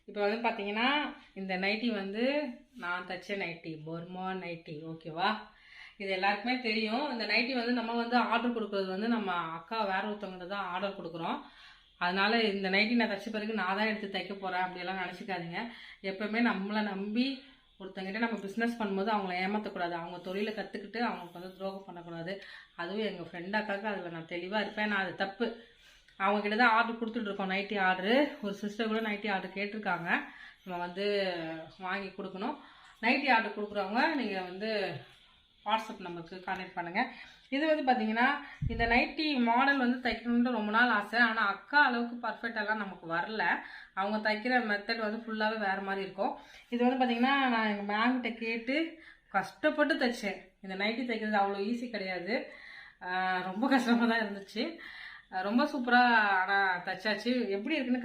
இப்போ வந்து பார்த்தீங்கன்னா இந்த நைட்டி வந்து நான் தைச்ச நைட்டி, பர்மா நைட்டி. ஓகேவா? இது எல்லாருக்குமே தெரியும். இந்த நைட்டி வந்து நம்ம வந்து ஆர்டர் கொடுக்குறது வந்து நம்ம அக்கா வேற ஒருத்தவங்க தான் ஆர்டர் கொடுக்குறோம். அதனால இந்த நைட்டி நான் தைச்ச பிறகு நான் தான் எடுத்து தைக்க போகிறேன் அப்படியெல்லாம் நினச்சிக்காதீங்க. எப்போவுமே நம்மளை நம்பி ஒருத்தங்கிட்ட நம்ம பிஸ்னஸ் பண்ணும்போது அவங்கள ஏமாற்றக்கூடாது. அவங்க தொழிலை கற்றுக்கிட்டு அவங்களுக்கு வந்து துரோகம் பண்ணக்கூடாது. அதுவும் எங்கள் ஃப்ரெண்ட் அக்காவுக்கு அதில் நான் தெளிவாக இருப்பேன். நான் அது தப்பு. அவங்கக்கிட்ட தான் ஆர்டர் கொடுத்துட்ருக்கோம், நைட்டி ஆர்டரு. ஒரு சிஸ்டர் கூட நைட்டி ஆர்டர் கேட்டிருக்காங்க. நம்ம வந்து வாங்கி கொடுக்கணும். நைட்டி ஆர்டர் கொடுக்குறவங்க நீங்கள் வந்து வாட்ஸ்அப் நம்பருக்கு கான்டாக்ட் பண்ணுங்கள். இது வந்து பார்த்தீங்கன்னா இந்த நைட்டி மாடல் வந்து தைக்கணுன்ட்டு ரொம்ப நாள் ஆசை. ஆனால் அக்கா அளவுக்கு பர்ஃபெக்டெல்லாம் நமக்கு வரல. அவங்க தைக்கிற மெத்தட் வந்து ஃபுல்லாகவே வேறு மாதிரி இருக்கும். இது வந்து பார்த்தீங்கன்னா நான் எங்கள் மேம்கிட்ட கேட்டு கஷ்டப்பட்டு தைச்சேன். இந்த நைட்டி தைக்கிறது அவ்வளோ ஈஸி கிடையாது. ரொம்ப கஷ்டமாக தான் இருந்துச்சு. ரொம்ப சூப்பராக ஆனால் தைச்சாச்சு. எப்படி இருக்குன்னு